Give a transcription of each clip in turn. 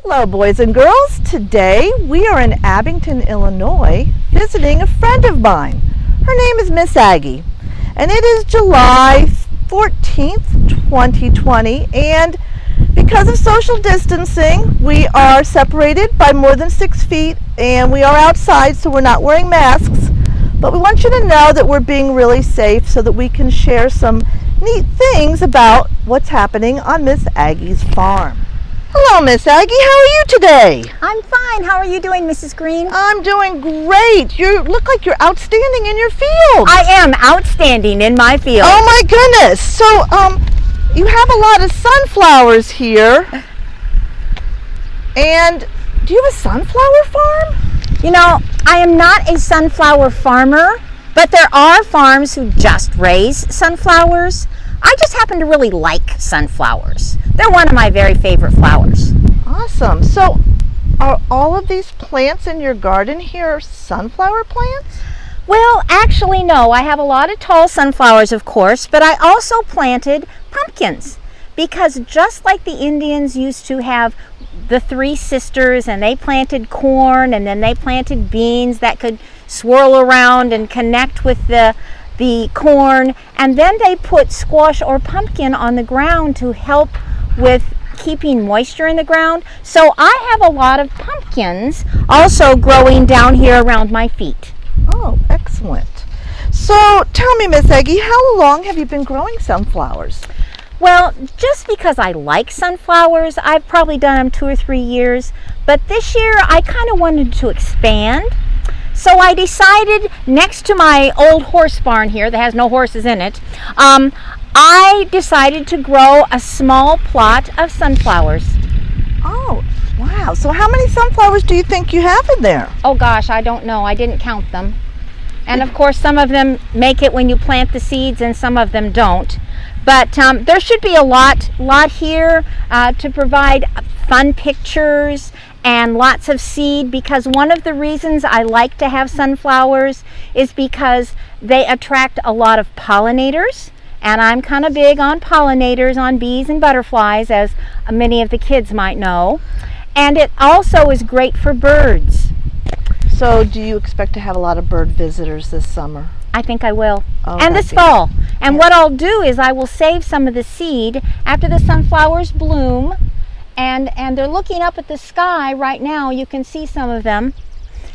Hello, boys and girls. Today we are in Abington, Illinois, visiting a friend of mine. Her name is Miss Aggie, and it is July 14th, 2020, and because of social distancing, we are separated by more than 6 feet, and we are outside, so we're not wearing masks. But we want you to know that we're being really safe so that we can share some neat things about what's happening on Miss Aggie's farm. Hello, Miss Aggie. How are you today? I'm fine. How are you doing, Mrs. Green? I'm doing great. You look like you're outstanding in your field. I am outstanding in my field. Oh my goodness. So, you have a lot of sunflowers here. And do you have a sunflower farm? You know, I am not a sunflower farmer, but there are farms who just raise sunflowers. I just happen to really like sunflowers. They're one of my very favorite flowers. Awesome. So, are all of these plants in your garden here sunflower plants? Well, actually, no. I have a lot of tall sunflowers, of course, but I also planted pumpkins because just like the Indians used to have the three sisters, and they planted corn, and then they planted beans that could swirl around and connect with the corn, and then they put squash or pumpkin on the ground to help with keeping moisture in the ground. So I have a lot of pumpkins also growing down here around my feet. Oh, excellent. So tell me, Miss Aggie, how long have you been growing sunflowers? Well, just because I like sunflowers, I've probably done them 2 or 3 years, but this year I kind of wanted to expand. So I decided, next to my old horse barn here that has no horses in it, I decided to grow a small plot of sunflowers. Oh, wow. So how many sunflowers do you think you have in there? Oh gosh, I don't know. I didn't count them. And of course, some of them make it when you plant the seeds and some of them don't. But there should be a lot here to provide fun pictures and lots of seed, because one of the reasons I like to have sunflowers is because they attract a lot of pollinators, and I'm kind of big on pollinators, on bees and butterflies, as many of the kids might know. And it also is great for birds. So do you expect to have a lot of bird visitors this summer? I think I will. Oh, and this fall. And what I'll do is I will save some of the seed after the sunflowers bloom. And they're looking up at the sky right now. You can see some of them.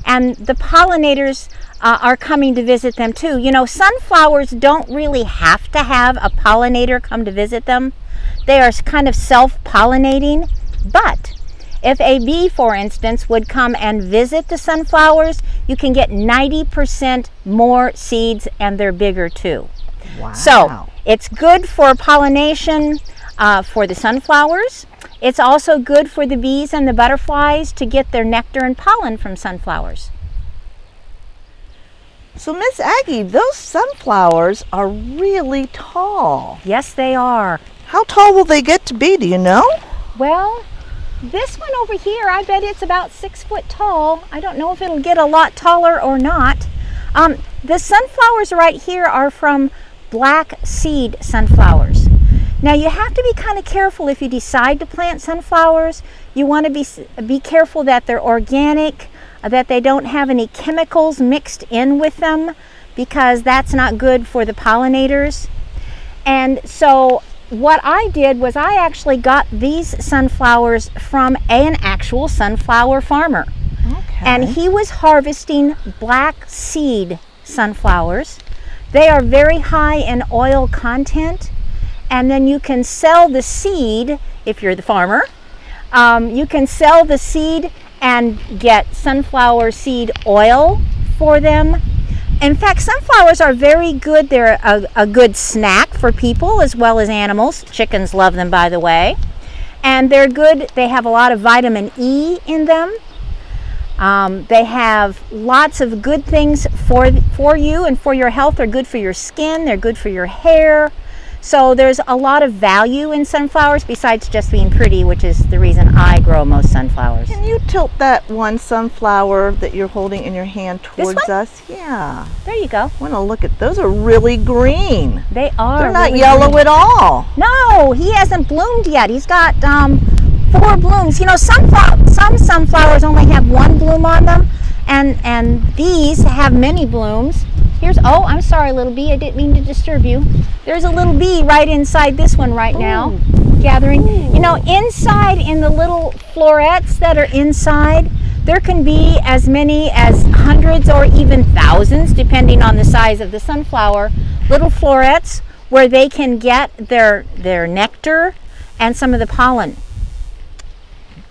And the pollinators are coming to visit them too. You know, sunflowers don't really have to have a pollinator come to visit them. They are kind of self-pollinating. But if a bee, for instance, would come and visit the sunflowers, you can get 90% more seeds, and they're bigger too. Wow. So it's good for pollination for the sunflowers. It's also good for the bees and the butterflies to get their nectar and pollen from sunflowers. So Miss Aggie, those sunflowers are really tall. Yes, they are. How tall will they get to be, do you know? Well, this one over here, I bet it's about 6 foot tall. I don't know if it'll get a lot taller or not. The sunflowers right here are from black seed sunflowers. Now you have to be kind of careful if you decide to plant sunflowers. You want to be careful that they're organic, that they don't have any chemicals mixed in with them, because that's not good for the pollinators. And so what I did was I actually got these sunflowers from an actual sunflower farmer. Okay. And he was harvesting black seed sunflowers. They are very high in oil content, and then you can sell the seed if you're the farmer. You can sell the seed and get sunflower seed oil for them. In fact, sunflowers are very good. They're a good snack for people as well as animals. Chickens love them, by the way. And they're good. They have a lot of vitamin E in them. They have lots of good things for you and for your health. They're good for your skin. They're good for your hair. So there's a lot of value in sunflowers besides just being pretty, which is the reason I grow most sunflowers. Can you tilt that one sunflower that you're holding in your hand towards This one? us? Yeah. There you go. I want to look at those. Are really green. They are. They're not really yellow green. at all. No, he hasn't bloomed yet. He's got 4 blooms. You know, some sunflowers only have 1 bloom on them, and these have many blooms. Here's, oh, I'm sorry, little bee, I didn't mean to disturb you. There's a little bee right inside this one right now, gathering. You know, inside in the little florets that are inside, there can be as many as hundreds or even thousands, depending on the size of the sunflower, little florets where they can get their nectar and some of the pollen.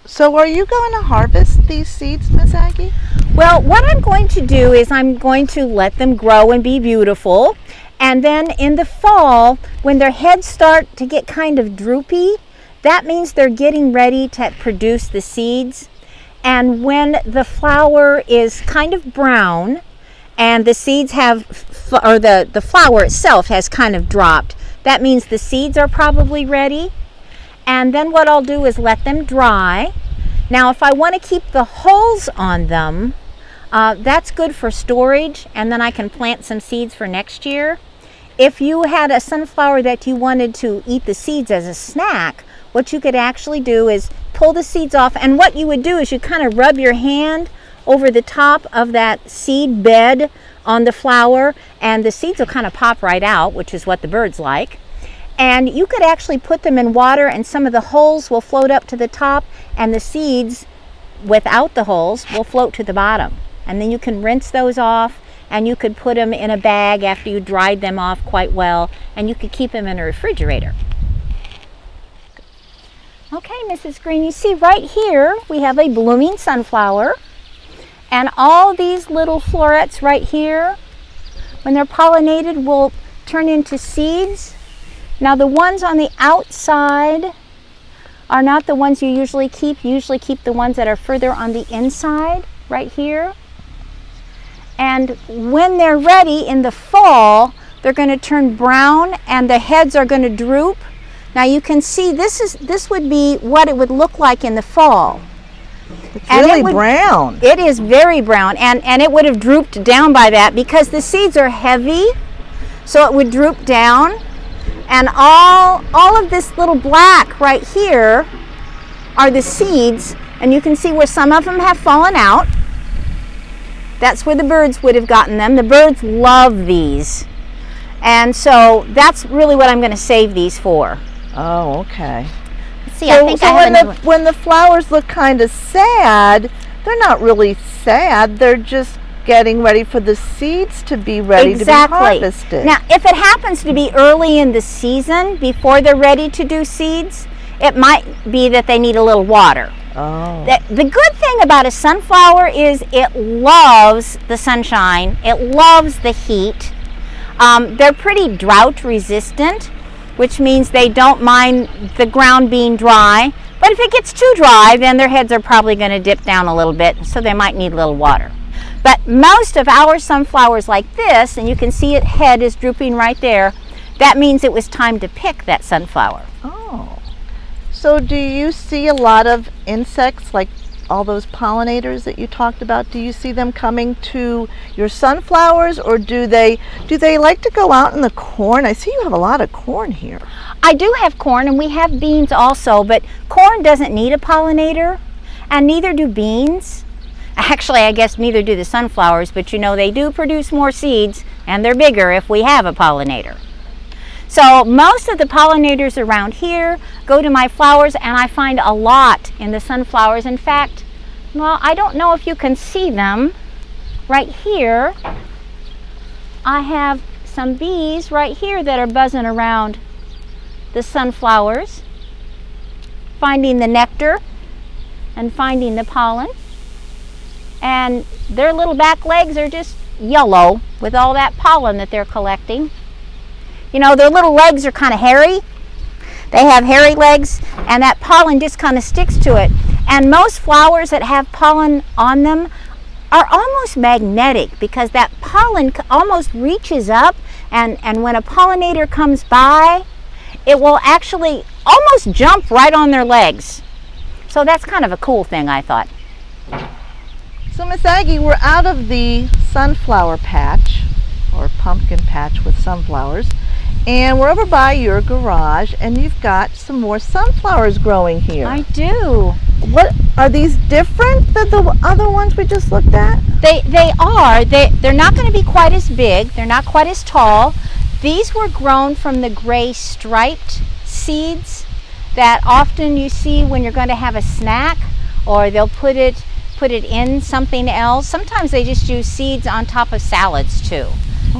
So are you going to harvest these seeds, Miss Aggie? Well, what I'm going to do is I'm going to let them grow and be beautiful. And then in the fall, when their heads start to get kind of droopy, that means they're getting ready to produce the seeds. And when the flower is kind of brown and the seeds have, or the flower itself has kind of dropped, that means the seeds are probably ready. And then what I'll do is let them dry. Now, if I want to keep the hulls on them, that's good for storage, and then I can plant some seeds for next year. If you had a sunflower that you wanted to eat the seeds as a snack, what you could actually do is pull the seeds off, and what you would do is you kind of rub your hand over the top of that seed bed on the flower, and the seeds will kind of pop right out, which is what the birds like. And you could actually put them in water, and some of the hulls will float up to the top, and the seeds without the hulls will float to the bottom. And then you can rinse those off, and you could put them in a bag after you dried them off quite well, and you could keep them in a refrigerator. Okay, Mrs. Green, you see right here we have a blooming sunflower, and all these little florets right here, when they're pollinated, will turn into seeds. Now the ones on the outside are not the ones you usually keep. You usually keep the ones that are further on the inside, right here. And when they're ready in the fall, they're going to turn brown and the heads are going to droop. Now you can see this would be what it would look like in the fall. It's really brown. It is very brown, and it would have drooped down by that because the seeds are heavy, so it would droop down. And all of this little black right here are the seeds, and you can see where some of them have fallen out. That's where the birds would have gotten them. The birds love these. And so that's really what I'm going to save these for. Oh, okay. Let's see, I think I have another one. When the flowers look kind of sad, they're not really sad. They're just getting ready for the seeds to be ready to be harvested. Now, if it happens to be early in the season, before they're ready to do seeds, it might be that they need a little water. Oh. The good thing about a sunflower is it loves the sunshine. It loves the heat. They're pretty drought resistant, which means they don't mind the ground being dry. But if it gets too dry, then their heads are probably going to dip down a little bit, so they might need a little water. But most of our sunflowers like this, and you can see its head is drooping right there, that means it was time to pick that sunflower. Oh. So do you see a lot of insects, like all those pollinators that you talked about? Do you see them coming to your sunflowers, or do they like to go out in the corn? I see you have a lot of corn here. I do have corn, and we have beans also, but corn doesn't need a pollinator, and neither do beans. Actually, I guess neither do the sunflowers, but you know, they do produce more seeds, and they're bigger if we have a pollinator. So most of the pollinators around here go to my flowers, and I find a lot in the sunflowers. In fact, well, I don't know if you can see them. Right here, I have some bees right here that are buzzing around the sunflowers, finding the nectar and finding the pollen. And their little back legs are just yellow with all that pollen that they're collecting. You know, their little legs are kind of hairy. They have hairy legs, and that pollen just kind of sticks to it. And most flowers that have pollen on them are almost magnetic, because that pollen almost reaches up, and when a pollinator comes by, it will actually almost jump right on their legs. So that's kind of a cool thing, I thought. So Miss Aggie, we're out of the sunflower patch, or pumpkin patch with sunflowers, And we're over by your garage, and you've got some more sunflowers growing here. I do. What are these different than the other ones we just looked at? They are. They're not going to be quite as big. They're not quite as tall. These were grown from the gray striped seeds that often you see when you're going to have a snack, or they'll put it in something else. Sometimes they just use seeds on top of salads too.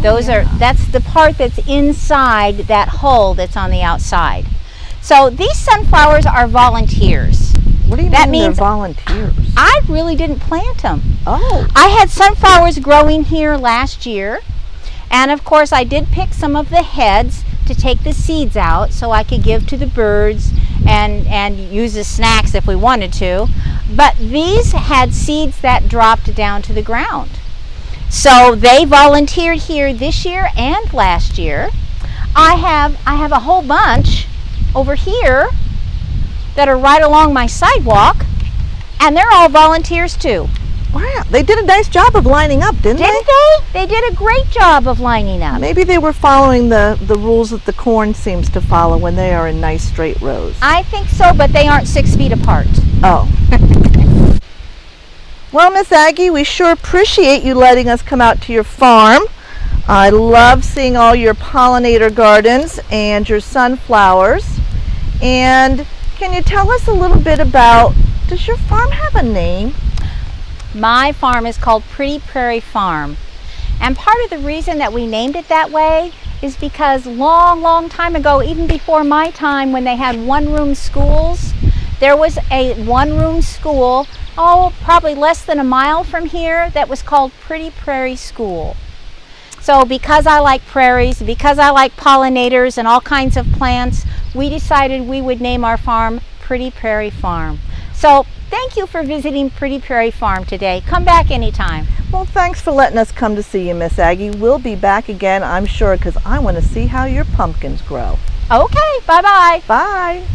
That's the part that's inside that hull that's on the outside. So these sunflowers are volunteers. What do you mean they're volunteers? I really didn't plant them. Oh. I had sunflowers growing here last year, and of course I did pick some of the heads to take the seeds out so I could give to the birds and use as snacks if we wanted to. But these had seeds that dropped down to the ground. So they volunteered here this year and last year. I have a whole bunch over here that are right along my sidewalk, and they're all volunteers too. Wow, they did a nice job of lining up, didn't they? They did a great job of lining up. Maybe they were following the rules that the corn seems to follow when they are in nice straight rows. I think so, but they aren't 6 feet apart. Oh. Well, Miss Aggie, we sure appreciate you letting us come out to your farm. I love seeing all your pollinator gardens and your sunflowers. And can you tell us a little bit about, does your farm have a name? My farm is called Pretty Prairie Farm. And part of the reason that we named it that way is because long time ago, even before my time, when they had one-room schools, there was a one-room school, probably less than a mile from here, that was called Pretty Prairie School. So because I like prairies, because I like pollinators and all kinds of plants, we decided we would name our farm Pretty Prairie Farm. So thank you for visiting Pretty Prairie Farm today. Come back anytime. Well, thanks for letting us come to see you, Miss Aggie. We'll be back again, I'm sure, because I want to see how your pumpkins grow. Okay, bye-bye. Bye.